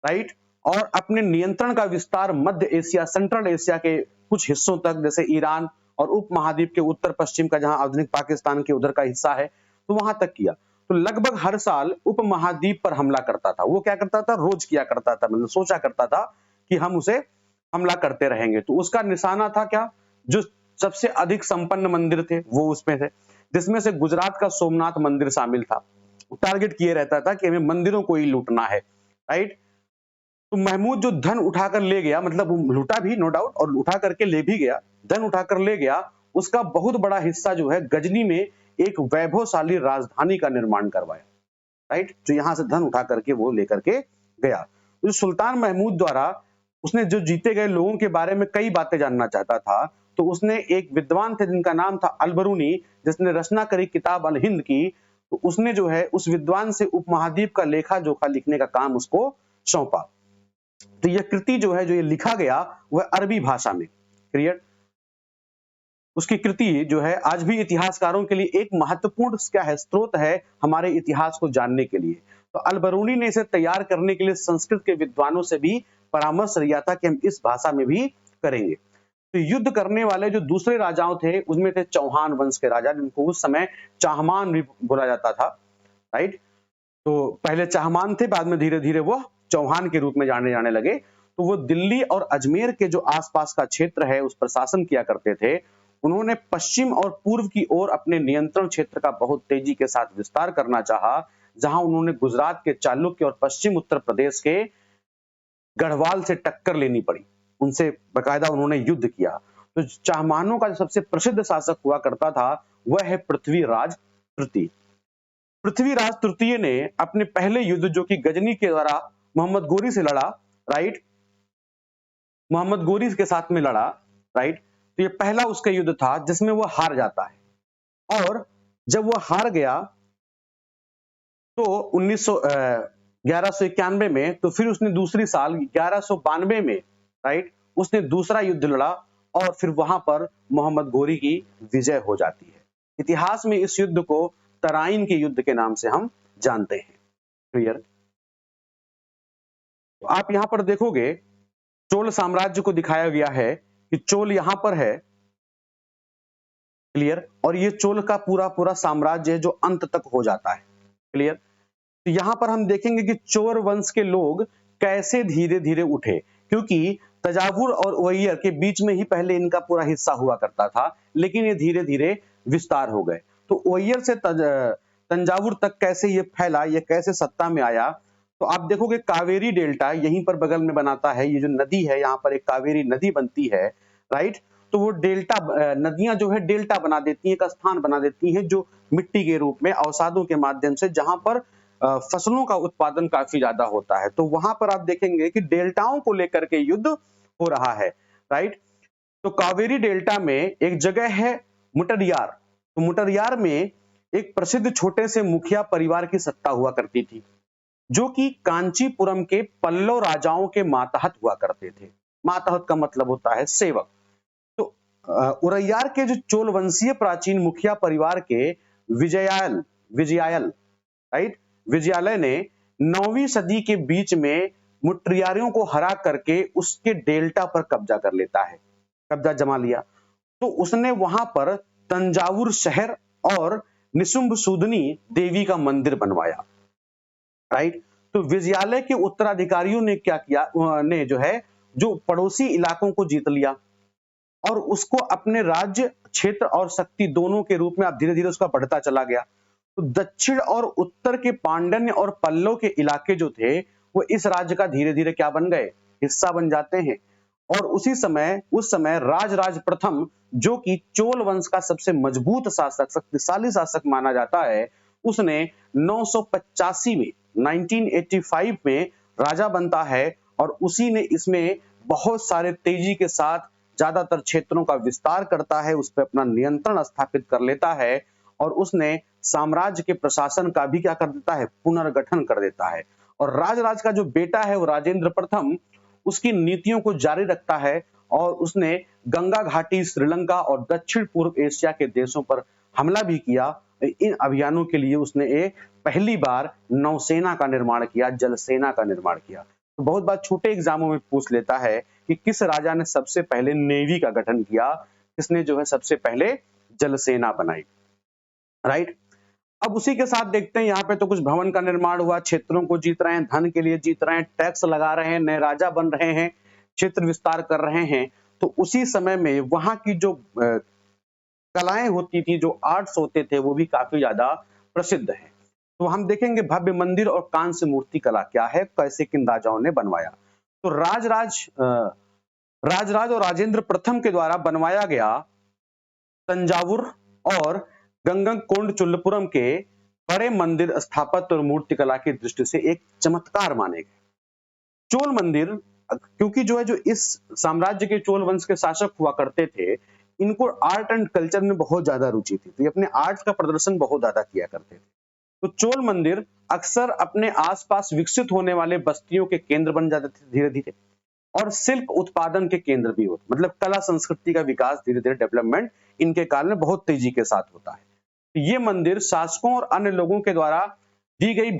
राइट? और अपने नियंत्रण का विस्तार मध्य एशिया, सेंट्रल एशिया के कुछ हिस्सों तक, जैसे ईरान और उपमहाद्वीप के उत्तर पश्चिम का, जहां आधुनिक पाकिस्तान के उधर का हिस्सा है, तो वहां तक किया। तो लगभग हर साल उपमहाद्वीप पर हमला करता था। वो क्या करता था? रोज किया करता था, मतलब सोचा करता था कि हम उसे हमला करते रहेंगे। तो उसका निशाना था क्या? जो सबसे अधिक संपन्न मंदिर थे वो उसमें थे, जिसमें से गुजरात का सोमनाथ मंदिर शामिल था। टारगेट किए रहता था कि हमें मंदिरों को ही लूटना है। राइट? तो महमूद जो धन उठाकर ले गया, मतलब लूटा भी नो डाउट और उठा करके ले भी गया, धन उठाकर ले गया, उसका बहुत बड़ा हिस्सा जो है गजनी में एक वैभवशाली राजधानी का निर्माण करवाया। राइट? जो यहां से धन उठा करके वो लेकर के गया। तो सुल्तान महमूद द्वारा उसने जो जीते गए लोगों के बारे में कई बातें जानना चाहता था, तो उसने एक विद्वान थे जिनका नाम था अल-बरूनी, जिसने रचना करी किताब अल हिंद की। तो उसने जो है उस विद्वान से उपमहाद्वीप का लेखा जोखा लिखने का काम उसको सौंपा। तो यह कृति जो है, जो ये लिखा गया, वह अरबी भाषा में। क्लियर? उसकी कृति जो है आज भी इतिहासकारों के लिए एक महत्वपूर्ण क्या है? स्रोत है हमारे इतिहास को जानने के लिए। तो अल-बरूनी ने इसे तैयार करने के लिए संस्कृत के विद्वानों से भी परामर्श लिया था कि हम इस भाषा में भी करेंगे। तो युद्ध करने वाले जो दूसरे राजाओं थे, उसमें थे चौहान वंश के राजा, जिनको उस समय चाहमान भी बोला जाता था। राइट? तो पहले चाहमान थे, बाद में धीरे धीरे वो चौहान के रूप में जाने लगे। तो वो दिल्ली और अजमेर के जो आसपास का क्षेत्र है उस पर शासन किया करते थे। उन्होंने पश्चिम और पूर्व की ओर अपने नियंत्रण क्षेत्र का बहुत तेजी के साथ विस्तार करना चाहा, जहां उन्होंने गुजरात के चालुक्य और पश्चिम उत्तर प्रदेश के गढ़वाल से टक्कर लेनी पड़ी। उनसे बकायदा उन्होंने युद्ध किया। तो चाहमानों का जो सबसे प्रसिद्ध शासक हुआ करता था वह है पृथ्वीराज तृतीय। पृथ्वीराज तृतीय ने अपने पहले युद्ध जो कि गजनी के द्वारा मोहम्मद गोरी से लड़ा, राइट, मोहम्मद गोरी के साथ में लड़ा, राइट। तो ये पहला उसका युद्ध था जिसमें वो हार जाता है, और जब वो हार गया तो 1191 में, तो फिर उसने दूसरी साल 1192 में, राइट, उसने दूसरा युद्ध लड़ा और फिर वहां पर मोहम्मद गोरी की विजय हो जाती है। इतिहास में इस युद्ध को तराइन के युद्ध के नाम से हम जानते हैं। क्लियर? तो आप यहां पर देखोगे चोल साम्राज्य को दिखाया गया है कि चोल यहां पर है, क्लियर, और ये चोल का पूरा पूरा साम्राज्य है जो अंत तक हो जाता है। क्लियर? तो यहां पर हम देखेंगे कि चोर वंश के लोग कैसे धीरे धीरे उठे, क्योंकि तंजावुर और ओय्यर के बीच में ही पहले इनका पूरा हिस्सा हुआ करता था, लेकिन ये धीरे धीरे विस्तार हो गए। तो ओय्यर से तंजावुर तक कैसे ये फैला, ये कैसे सत्ता में आया, तो आप देखोगे कावेरी डेल्टा यहीं पर बगल में बनाता है। ये जो नदी है, यहाँ पर एक कावेरी नदी बनती है, राइट। तो वो डेल्टा नदियां जो है डेल्टा बना देती हैं, एक स्थान बना देती हैं जो मिट्टी के रूप में अवसादों के माध्यम से, जहां पर फसलों का उत्पादन काफी ज्यादा होता है। तो वहां पर आप देखेंगे कि डेल्टाओं को लेकर के युद्ध हो रहा है, राइट। तो कावेरी डेल्टा में एक जगह है मुटरियार। तो मुटरियार में एक प्रसिद्ध छोटे से मुखिया परिवार की सत्ता हुआ करती थी, जो कि कांचीपुरम के पल्लव राजाओं के मातहत हुआ करते थे। मातहत का मतलब होता है सेवक। तो उरैयार के जो चोल वंशीय प्राचीन मुखिया परिवार के विजयायल, राइट, विजयालय ने 9वीं सदी के बीच में मुट्रियारियों को हरा करके उसके डेल्टा पर कब्जा कर लेता है, कब्जा जमा लिया। तो उसने वहां पर तंजावुर शहर और निशुंभ सूदनी देवी का मंदिर बनवाया, राइट। तो विजयालय के उत्तराधिकारियों ने क्या किया, ने जो है जो पड़ोसी इलाकों को जीत लिया और उसको अपने राज्य क्षेत्र और शक्ति दोनों के रूप में अब धीरे धीरे उसका बढ़ता चला गया। तो दक्षिण और उत्तर के पांड्य और पल्लव के इलाके जो थे वो इस राज्य का धीरे धीरे क्या बन गए, हिस्सा बन जाते हैं। और उस समय राजराज प्रथम, जो कि चोल वंश का सबसे मजबूत शासक, शक्तिशाली शासक माना जाता है, उसने 985 में 1985 में राजा बनता है और उसी ने इसमें बहुत सारे तेजी के साथ ज्यादातर क्षेत्रों का विस्तार करता है, उस पर अपना नियंत्रण स्थापित कर लेता है और उसने साम्राज्य के प्रशासन का भी क्या कर देता है, पुनर्गठन कर देता है। और राजराज का जो बेटा है वो राजेंद्र प्रथम उसकी नीतियों को जारी रखता है और उसने गंगा घाटी, श्रीलंका और दक्षिण पूर्व एशिया के देशों पर हमला भी किया। इन अभियानों के लिए उसने पहली बार नौसेना का निर्माण किया, जल सेना का निर्माण किया। तो बहुत बार छोटे एग्जामों में पूछ लेता है कि किस राजा ने सबसे पहले नेवी का गठन किया, किसने जो है सबसे पहले जल सेना बनाई, राइट। अब उसी के साथ देखते हैं यहाँ पे तो कुछ भवन का निर्माण हुआ, क्षेत्रों को जीत रहे हैं, धन के लिए जीत रहे हैं, टैक्स लगा रहे हैं, नए राजा बन रहे हैं, क्षेत्र विस्तार कर रहे हैं। तो उसी समय में वहां की जो कलाएं होती थी, जो आर्ट्स होते थे, वो भी काफी ज्यादा प्रसिद्ध है। तो हम देखेंगे भव्य मंदिर और कांस्य मूर्ति कला क्या है, कैसे किन राजाओं ने बनवाया। तो राजराज और राजेंद्र प्रथम के द्वारा बनवाया गया तंजावुर और गंगकोंड चोलपुरम के बड़े मंदिर स्थापत्य और मूर्तिकला की दृष्टि से एक चमत्कार माने गए। चोल मंदिर, क्योंकि जो है जो इस साम्राज्य के चोल वंश के शासक हुआ करते थे, इनको आर्ट एंड कल्चर में बहुत ज्यादा रुचि थी, तो ये अपने आर्ट का प्रदर्शन बहुत ज्यादा किया करते थे। तो चोल मंदिर अक्सर अपने आसपास विकसित होने वाले बस्तियों के केंद्र बन जाते थे धीरे धीरे, और सिल्क उत्पादन के केंद्र भी होते, मतलब कला संस्कृति का विकास धीरे धीरे डेवलपमेंट इनके काल में बहुत तेजी के साथ होता है। ये मंदिर शासकों और अन्य लोगों के द्वारा दी गई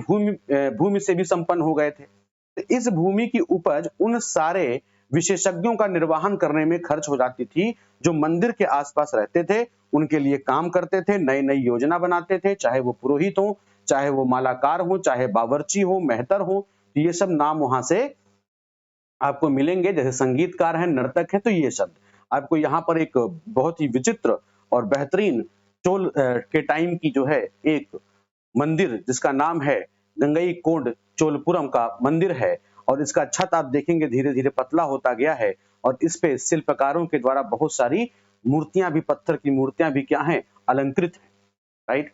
भूमि से भी संपन्न हो गए थे। तो इस भूमि की उपज उन सारे विशेषज्ञों का निर्वहन करने में खर्च हो जाती थी जो मंदिर के आसपास रहते थे, उनके लिए काम करते थे, नई नई योजना बनाते थे, चाहे वो पुरोहित हो, चाहे वो मालाकार हो, चाहे बावर्ची हो, मेहतर हो, तो ये सब नाम वहां से आपको मिलेंगे। जैसे संगीतकार है, नर्तक है, तो ये शब्द आपको यहाँ पर एक बहुत ही विचित्र और बेहतरीन चोल के टाइम की जो है एक मंदिर जिसका नाम है गंगईकोंड चोलपुरम का मंदिर है, और इसका छत आप देखेंगे धीरे धीरे पतला होता गया है और इस पे शिल्पकारों के द्वारा बहुत सारी मूर्तियां भी, पत्थर की मूर्तियां भी क्या हैं, अलंकृत है, राइट।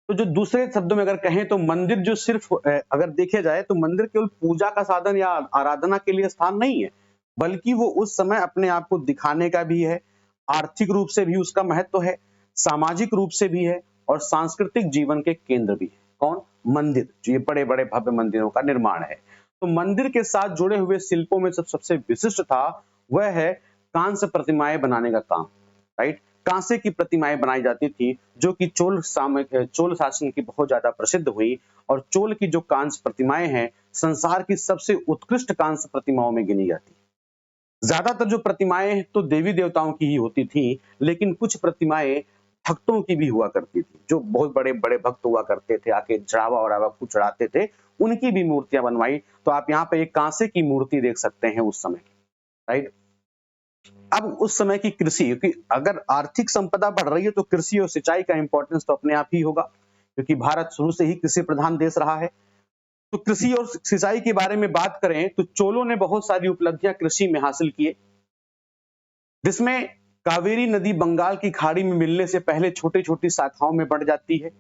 तो जो दूसरे शब्दों में अगर कहें तो मंदिर जो सिर्फ अगर देखा जाए तो मंदिर केवल पूजा का साधन या आराधना के लिए स्थान नहीं है, बल्कि वो उस समय अपने आप को दिखाने का भी है, आर्थिक रूप से भी उसका महत्व है, सामाजिक रूप से भी है और सांस्कृतिक जीवन के केंद्र भी है। कौन? मंदिर, जो ये बड़े बड़े भव्य मंदिरों का निर्माण है। तो मंदिर के साथ जुड़े हुए शिल्पों में सबसे विशिष्ट था वह है कांस्य प्रतिमाएं बनाने का काम, राइट। कांसे की प्रतिमाएं बनाई जाती थी जो कि चोल शासन की बहुत ज्यादा प्रसिद्ध हुई, और चोल की जो कांस्य प्रतिमाएं हैं संसार की सबसे उत्कृष्ट कांस्य प्रतिमाओं में गिनी जाती है। ज्यादातर जो प्रतिमाएं तो देवी देवताओं की ही होती थी, लेकिन कुछ प्रतिमाएं भक्तों की भी हुआ करती थी, जो बहुत बड़े बड़े भक्त हुआ करते थे, आके चढ़ावा वढ़ावा कुछ चढ़ाते थे, उनकी भी मूर्तियां बनवाई। तो आप यहाँ पे एक कांसे की मूर्ति देख सकते हैं उस समय, राइट। अब उस समय की कृषि, क्योंकि अगर आर्थिक संपदा बढ़ रही है तो कृषि और सिंचाई का इंपॉर्टेंस तो अपने आप ही होगा, क्योंकि भारत शुरू से ही कृषि प्रधान देश रहा है। तो कृषि और सिंचाई के बारे में बात करें तो चोलों ने बहुत सारी उपलब्धियां कृषि में हासिल किए, जिसमें कावेरी नदी बंगाल की खाड़ी में मिलने से पहले छोटी छोटी शाखाओं में बढ़ जाती है।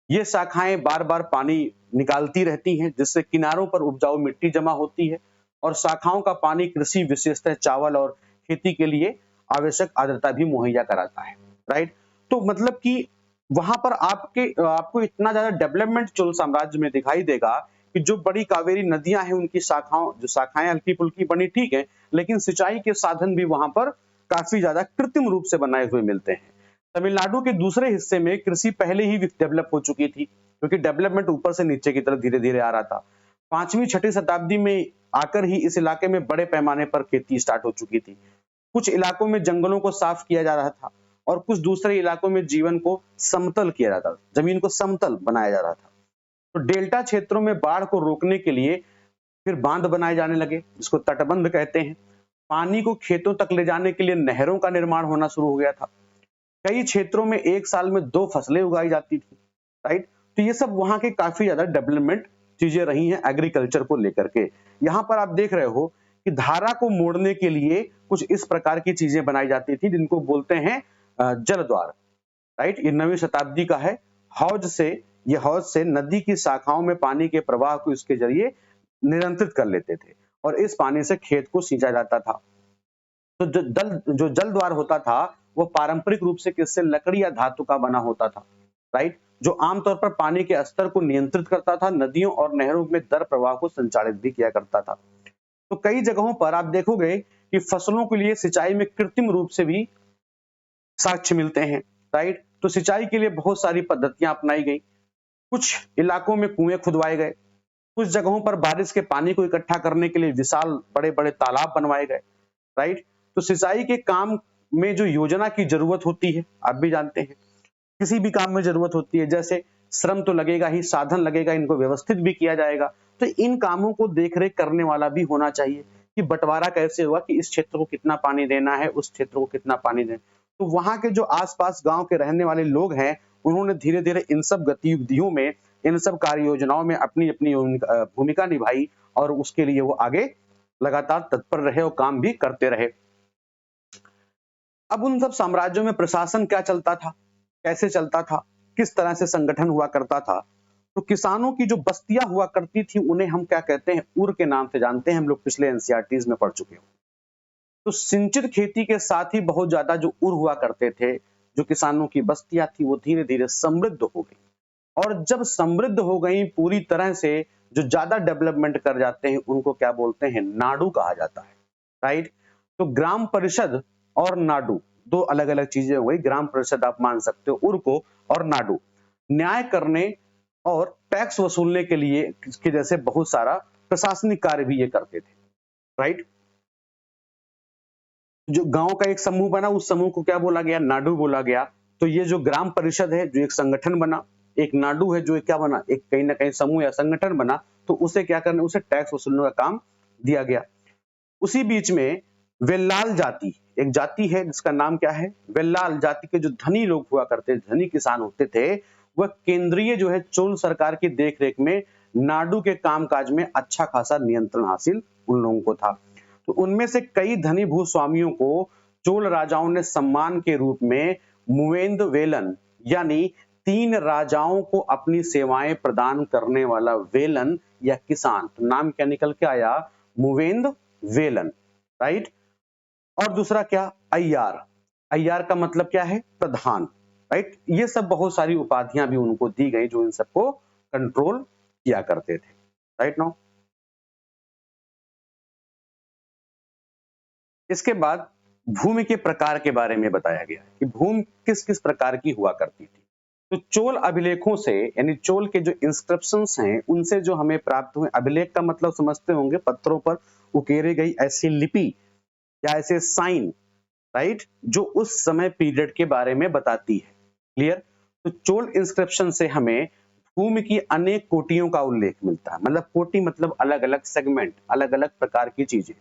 ये शाखाएं बार बार पानी निकालती रहती हैं, जिससे किनारों पर उपजाऊ मिट्टी जमा होती है, और शाखाओं का पानी कृषि विशेषतः चावल और खेती के लिए आवश्यक आर्द्रता भी मुहैया कराता है, राइट। तो मतलब कि वहां पर आपको इतना ज्यादा डेवलपमेंट चोल साम्राज्य में दिखाई देगा कि जो बड़ी कावेरी नदियां हैं उनकी शाखाएं हल्की फुल्की बनी, ठीक है, लेकिन सिंचाई के साधन भी वहां पर काफी ज्यादा कृत्रिम रूप से बनाए हुए मिलते हैं। तमिलनाडु के दूसरे हिस्से में कृषि पहले ही डेवलप हो चुकी थी, क्योंकि डेवलपमेंट ऊपर से नीचे की तरफ धीरे धीरे आ रहा था। 5वीं-6वीं शताब्दी में आकर ही इस इलाके में बड़े पैमाने पर खेती स्टार्ट हो चुकी थी। कुछ इलाकों में जंगलों को साफ किया जा रहा था और कुछ दूसरे इलाकों में जीवन को समतल किया जाता था, जमीन को समतल बनाया जा रहा था। तो डेल्टा क्षेत्रों में बाढ़ को रोकने के लिए फिर बांध बनाए जाने लगे, जिसको तटबंध कहते हैं। पानी को खेतों तक ले जाने के लिए नहरों का निर्माण होना शुरू हो गया था। कई क्षेत्रों में एक साल में 2 फसलें उगाई जाती थी, राइट। तो ये सब वहां के काफी ज्यादा डेवलपमेंट चीजें रही हैं एग्रीकल्चर को लेकर के। यहाँ पर आप देख रहे हो कि धारा को मोड़ने के लिए कुछ इस प्रकार की चीजें बनाई जाती थी, जिनको बोलते हैं जल द्वार, राइट। ये 9वीं शताब्दी का है। हौज से नदी की शाखाओं में पानी के प्रवाह को इसके जरिए नियंत्रित कर लेते थे, और इस पानी से खेत को सींचा जाता था। तो जो जल द्वार होता था वो पारंपरिक रूप से किससे, लकड़ी या धातु का बना होता था, राइट, जो आमतौर पर पानी के स्तर को नियंत्रित करता था, नदियों और नहरों में दर प्रवाह को संचालित भी किया करता था। तो कई जगहों पर आप देखोगे कि फसलों के लिए सिंचाई में कृत्रिम रूप से भी साक्ष्य मिलते हैं, राइट। तो सिंचाई के लिए बहुत सारी पद्धतियां अपनाई गई। कुछ इलाकों में कुएं खुदवाए गए, कुछ जगहों पर बारिश के पानी को इकट्ठा करने के लिए विशाल बड़े बड़े तालाब बनवाए गए, राइट। तो सिंचाई के काम में जो योजना की जरूरत होती है, आप भी जानते हैं, किसी भी काम में जरूरत होती है, जैसे श्रम तो लगेगा ही, साधन लगेगा, इनको व्यवस्थित भी किया जाएगा। तो इन कामों को देखरेख करने वाला भी होना चाहिए कि बंटवारा कैसे हुआ, कि इस क्षेत्र को कितना पानी देना है, उस क्षेत्र को कितना पानी देना। तो वहां के जो आसपास गांव के रहने वाले लोग हैं, उन्होंने धीरे धीरे इन सब गतिविधियों में, इन सब कार्य योजनाओं में अपनी अपनी भूमिका निभाई, और उसके लिए वो आगे लगातार तत्पर रहे और काम भी करते रहे। अब उन सब साम्राज्यों में प्रशासन क्या चलता था, कैसे चलता था, किस तरह से संगठन हुआ करता था। तो किसानों की जो बस्तियां हुआ करती थी उन्हें हम क्या कहते हैं, उर के नाम से जानते हैं, हम लोग पिछले एनसीईआरटीज में पढ़ चुके हो। तो सिंचित खेती के साथ ही बहुत ज्यादा जो उर हुआ करते थे, जो किसानों की बस्तियां थी, वो धीरे धीरे समृद्ध हो गई, और जब समृद्ध हो गई पूरी तरह से, जो ज्यादा डेवलपमेंट कर जाते हैं उनको क्या बोलते हैं, नाडु कहा जाता है, राइट। तो ग्राम परिषद और नाडु दो अलग अलग चीजें हो गई। ग्राम परिषद आप मान सकते हो उर को, और नाडु न्याय करने और टैक्स वसूलने के लिए के जैसे बहुत सारा प्रशासनिक कार्य भी ये करते थे, राइट। जो गांव का एक समूह बना, उस समूह को क्या बोला गया, नाडु बोला गया। तो ये जो ग्राम परिषद है जो एक संगठन बना, एक नाडु है जो एक क्या बना, एक कहीं ना कहीं समूह या संगठन बना, तो उसे क्या करना, उसे टैक्स वसूलने का काम दिया गया। उसी बीच में वेल्लाल जाति, एक जाति है जिसका नाम क्या है, वेल्लाल जाति के जो धनी लोग हुआ करते, धनी किसान होते थे, वह केंद्रीय जो है चोल सरकार की देखरेख में नाडु के कामकाज में अच्छा खासा नियंत्रण हासिल उन लोगों को था। तो उनमें से कई धनी भूस्वामियों को चोल राजाओं ने सम्मान के रूप में मुवेंद वेलन यानी 3 राजाओं को अपनी सेवाएं प्रदान करने वाला वेलन या किसान, तो नाम क्या निकल के आया, मुवेंद वेलन, राइट। और दूसरा क्या, अय्यार, अय्यार का मतलब क्या है, प्रधान, राइट। ये सब बहुत सारी उपाधियां भी उनको दी गई जो इन सबको कंट्रोल किया करते थे, राइट। नाउ इसके बाद भूमि के प्रकार के बारे में बताया गया कि भूमि किस किस प्रकार की हुआ करती थी। तो चोल अभिलेखों से यानी चोल के जो इंस्क्रिप्शंस हैं उनसे जो हमें प्राप्त हुए, अभिलेख का मतलब समझते होंगे पत्थरों पर उकेरी गई ऐसी लिपि या ऐसे साइन, राइट, जो उस समय पीरियड के बारे में बताती है, क्लियर। तो चोल इंस्क्रिप्शन से हमें भूमि की अनेक कोटियों का उल्लेख मिलता है, मतलब कोटि मतलब अलग अलग सेगमेंट, अलग अलग प्रकार की चीजें,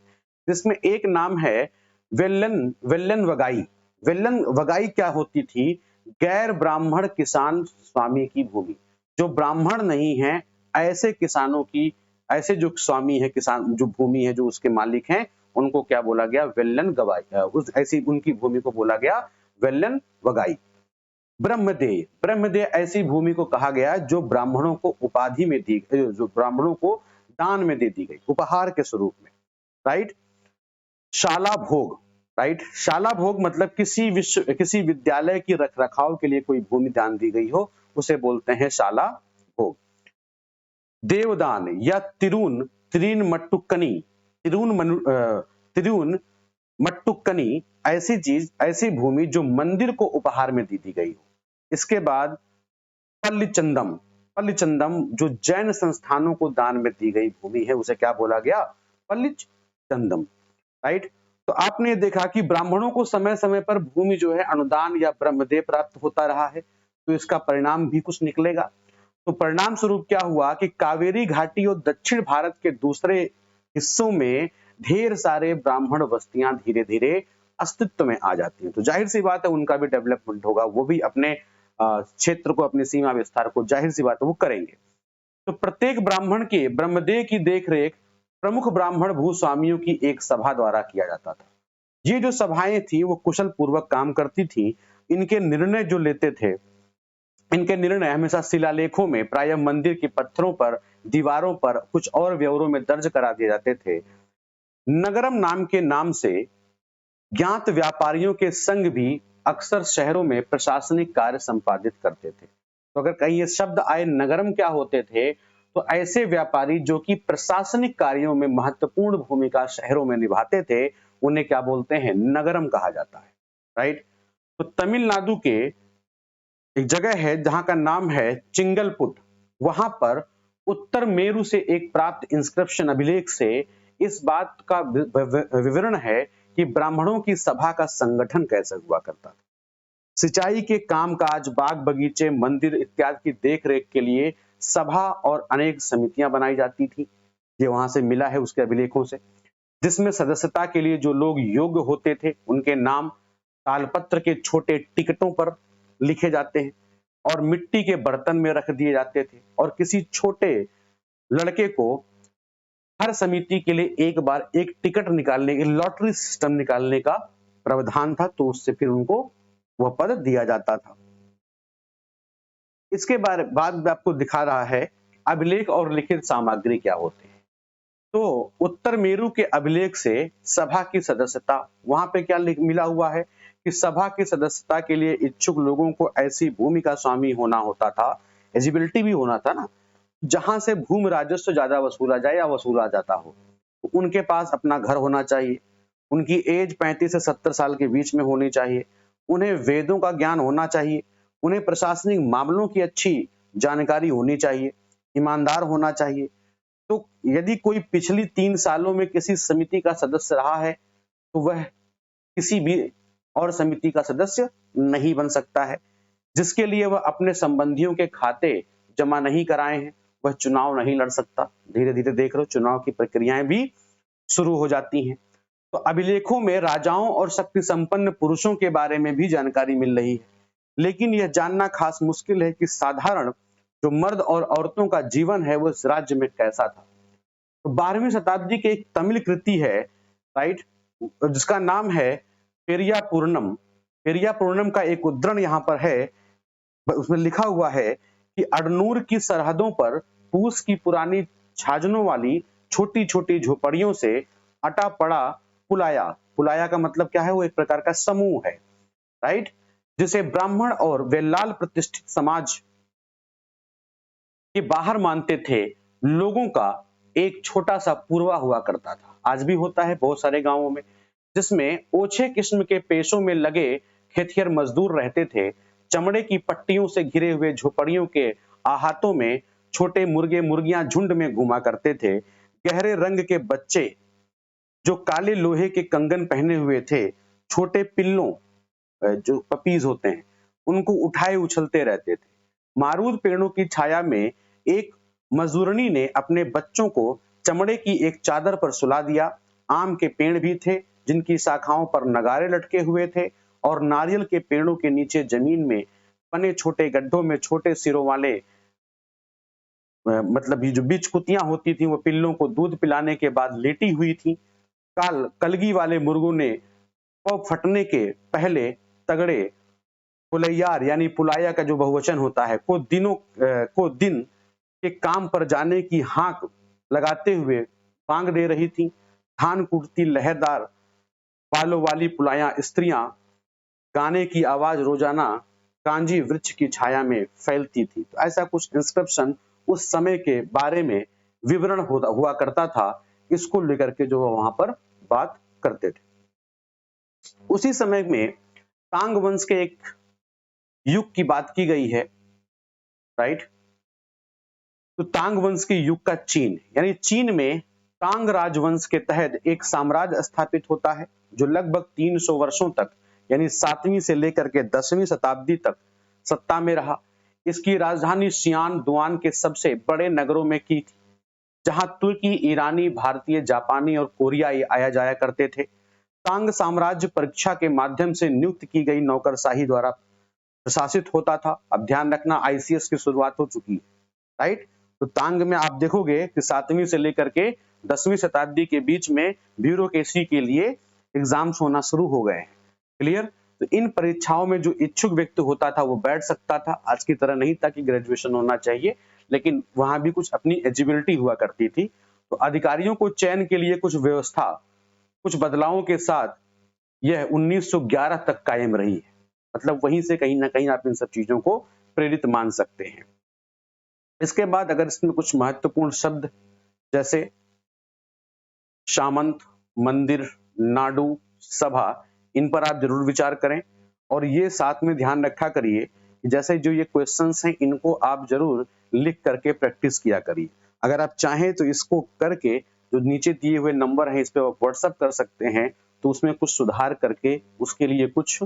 जिसमें एक नाम है वेल्लन, वेल्लन वगाई। वेल्लन वगाई क्या होती थी, गैर ब्राह्मण किसान स्वामी की भूमि, जो ब्राह्मण नहीं है ऐसे किसानों की, ऐसे जो स्वामी है, किसान जो भूमि है, जो उसके मालिक हैं, उनको क्या बोला गया, वेल्लन गवाई, उस ऐसी उनकी भूमि को बोला गया वेल्लन वगाई। ब्रह्मदेय, ब्रह्मदेय ऐसी भूमि को कहा गया जो ब्राह्मणों को उपाधि में दी, जो ब्राह्मणों को दान में दे दी गई उपहार के स्वरूप में, राइट। शाला भोग, राइट, शाला भोग मतलब किसी विद्यालय की रखरखाव के लिए कोई भूमि दान दी गई हो उसे बोलते हैं शाला भोग। देवदान या तिरुन, तिरीन मट्टुक्कनी, तिरुन मट्टुक्कनी ऐसी चीज, ऐसी भूमि जो मंदिर को उपहार में दी गई हो। इसके बाद पल्लीचंदम, पल्लीचंदम जो जैन संस्थानों को दान में दी गई भूमि है उसे क्या बोला गया, पल्लीचंदम, राइट। तो आपने देखा कि ब्राह्मणों को समय समय पर भूमि जो है अनुदान या ब्रह्मदेय प्राप्त होता रहा है, तो इसका परिणाम भी कुछ निकलेगा। तो परिणाम स्वरूप क्या हुआ कि कावेरी घाटी और दक्षिण भारत के दूसरे हिस्सों में ढेर सारे ब्राह्मण बस्तियां धीरे धीरे अस्तित्व में आ जाती हैं। तो जाहिर सी बात है उनका भी डेवलपमेंट होगा, वो भी अपने क्षेत्र को, अपनी सीमा विस्तार को जाहिर सी बात है वो करेंगे। तो प्रत्येक ब्राह्मण के ब्रह्मदेय की देखरेख प्रमुख ब्राह्मण भूस्वामियों की एक सभा द्वारा किया जाता था। ये जो सभाएं थी वो कुशल पूर्वक काम करती थी। इनके निर्णय जो लेते थे, इनके निर्णय हमेशा शिलालेखों में, प्रायः मंदिर के पत्थरों पर, दीवारों पर, कुछ और ब्यौरों में दर्ज करा दिए जाते थे। नगरम नाम के नाम से ज्ञात व्यापारियों के संघ भी अक्सर शहरों में प्रशासनिक कार्य संपादित करते थे। तो अगर कहीं ये शब्द आए नगरम क्या होते थे, तो ऐसे व्यापारी जो कि प्रशासनिक कार्यों में महत्वपूर्ण भूमिका शहरों में निभाते थे उन्हें क्या बोलते हैं, नगरम कहा जाता है, राइट। तो तमिलनाडु के एक जगह है जहां का नाम है चिंगलपुट, वहां पर उत्तर मेरु से एक प्राप्त इंस्क्रिप्शन अभिलेख से इस बात का विवरण है कि ब्राह्मणों की सभा का संगठन कैसे हुआ करता था। सिंचाई के कामकाज, बाग बगीचे, मंदिर इत्यादि की देखरेख के लिए सभा और अनेक समितियां बनाई जाती थी। ये वहां से मिला है उसके अभिलेखों से, जिसमें सदस्यता के लिए जो लोग योग्य होते थे उनके नाम तालपत्र के छोटे टिकटों पर लिखे जाते हैं और मिट्टी के बर्तन में रख दिए जाते थे, और किसी छोटे लड़के को हर समिति के लिए एक बार एक टिकट निकालने के, लॉटरी सिस्टम निकालने का प्रावधान था, तो उससे फिर उनको वह पद दिया जाता था। इसके बाद में आपको दिखा रहा है अभिलेख और लिखित सामग्री क्या होते हैं। तो उत्तर मेरु के अभिलेख से सभा की सदस्यता, वहां पे क्या मिला हुआ है कि सभा की सदस्यता के लिए इच्छुक लोगों को ऐसी भूमि का स्वामी होना होता था, एलिजिबिलिटी भी होना था ना, जहां से भूमि राजस्व ज्यादा वसूला जाए या वसूला जाता हो। तो उनके पास अपना घर होना चाहिए, उनकी एज 35 से 70 साल के बीच में होनी चाहिए, उन्हें वेदों का ज्ञान होना चाहिए, उन्हें प्रशासनिक मामलों की अच्छी जानकारी होनी चाहिए, ईमानदार होना चाहिए। तो यदि कोई पिछली 3 सालों में किसी समिति का सदस्य रहा है तो वह किसी भी और समिति का सदस्य नहीं बन सकता है। जिसके लिए वह अपने संबंधियों के खाते जमा नहीं कराए हैं वह चुनाव नहीं लड़ सकता। धीरे धीरे देख रहे हो चुनाव की प्रक्रियाएं भी शुरू हो जाती हैं। तो अभिलेखों में राजाओं और शक्ति संपन्न पुरुषों के बारे में भी जानकारी मिल रही है, लेकिन यह जानना खास मुश्किल है कि साधारण जो मर्द और औरतों का जीवन है वो इस राज्य में कैसा था। तो 12वीं शताब्दी की एक तमिल कृति है राइट, जिसका नाम है पेरिया पूर्णम। पेरिया पूर्णम का एक उद्धरण यहाँ पर है, उसमें लिखा हुआ है कि अडनूर की सरहदों पर पूस की पुरानी छाजनों वाली छोटी छोटी झोपड़ियों से अटा पड़ा पुलाया, पुलाया का मतलब क्या है, वो एक प्रकार का समूह है, राइट, जिसे ब्राह्मण और वेल्लाल प्रतिष्ठित समाज के बाहर मानते थे, लोगों का एक छोटा सा पूर्वा हुआ करता था। आज भी होता है बहुत सारे गांवों में, जिसमें ओछे किस्म के पेशों में लगे खेतिहर मजदूर रहते थे। चमड़े की पट्टियों से घिरे हुए झोपड़ियों के आहातों में छोटे मुर्गे मुर्गियां झुंड में घुमा करते थे। गहरे रंग के बच्चे जो काले लोहे के कंगन पहने हुए थे, छोटे पिल्लों, जो पपीज होते हैं, उनको उठाए उछलते रहते थे। मारूद पेड़ों की छाया में एक मजूरनी ने अपने बच्चों को चमड़े की एक चादर पर सुला दिया। आम के पेड़ भी थे जिनकी शाखाओं पर नगारे लटके हुए थे, और नारियल के पेड़ों के नीचे जमीन में बने छोटे गड्ढों में छोटे सिरों वाले, मतलब ये जो बिचकुतियां होती थी, वो पिल्लों को दूध पिलाने के बाद लेटी हुई थी। कलगी वाले मुर्गों ने पौ फटने के पहले तगड़े पुलैयार यानी पुलाया का जो बहुवचन होता है को दिन के काम पर जाने की हाँक लगाते हुए बांग दे रही थी। धान कूटती लहरदार बालों वाली पुलाया स्त्रियां गाने की आवाज रोजाना कांजी वृक्ष की छाया में फैलती थी। तो ऐसा कुछ इंस्क्रिप्शन उस समय के बारे में विवरण हुआ करता था, इसको लेकर के जो वहां पर बात करते थे। उसी समय में तांग वंश के एक युग की बात की गई है, राइट। तो तांग वंश के युग का चीन, यानी चीन में तांग राजवंश के तहत एक साम्राज्य स्थापित होता है जो लगभग 300 वर्षों तक, यानी 7वीं से लेकर के 10वीं शताब्दी तक सत्ता में रहा। इसकी राजधानी सियान दुआन के सबसे बड़े नगरों में की थी, जहां तुर्की, ईरानी, भारतीय, जापानी और कोरियाई आया जाया करते थे। तांग साम्राज्य परीक्षा के माध्यम से नियुक्त की गई नौकरशाही द्वारा प्रशासित होता था। अब ध्यान रखना, आईसीएस की शुरुआत हो चुकी है, राइट। तो तांग में आप देखोगे कि 7वीं से लेकर के 10वीं शताब्दी के बीच में ब्यूरोक्रेसी के लिए एग्जाम्स होना शुरू हो गए हैं। क्लियर। तो इन परीक्षाओं में जो इच्छुक व्यक्ति होता था वो बैठ सकता था। आज की तरह नहीं था कि ग्रेजुएशन होना चाहिए, लेकिन वहां भी कुछ अपनी एलिजिबिलिटी हुआ करती थी। तो अधिकारियों को चयन के लिए कुछ व्यवस्था कुछ बदलावों के साथ यह 1911 तक कायम रही है। मतलब वहीं से कहीं ना कहीं आप इन सब चीजों को प्रेरित मान सकते हैं। इसके बाद अगर इसमें कुछ महत्वपूर्ण शब्द जैसे सामंत, मंदिर, नाडु, सभा, इन पर आप जरूर विचार करें। और ये साथ में ध्यान रखा करिए कि जैसे जो ये क्वेश्चंस हैं, इनको आप जरूर लिख करके प्रैक्टिस किया करिए। अगर आप चाहें तो इसको करके जो नीचे दिए हुए नंबर हैं इस पे आप व्हाट्सएप कर सकते हैं, तो उसमें कुछ सुधार करके उसके लिए कुछ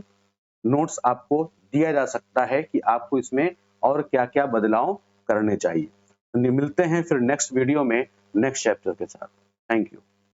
नोट्स आपको दिया जा सकता है कि आपको इसमें और क्या-क्या बदलाव करने चाहिए। तो मिलते हैं फिर नेक्स्ट वीडियो में नेक्स्ट चैप्टर के साथ। Thank you.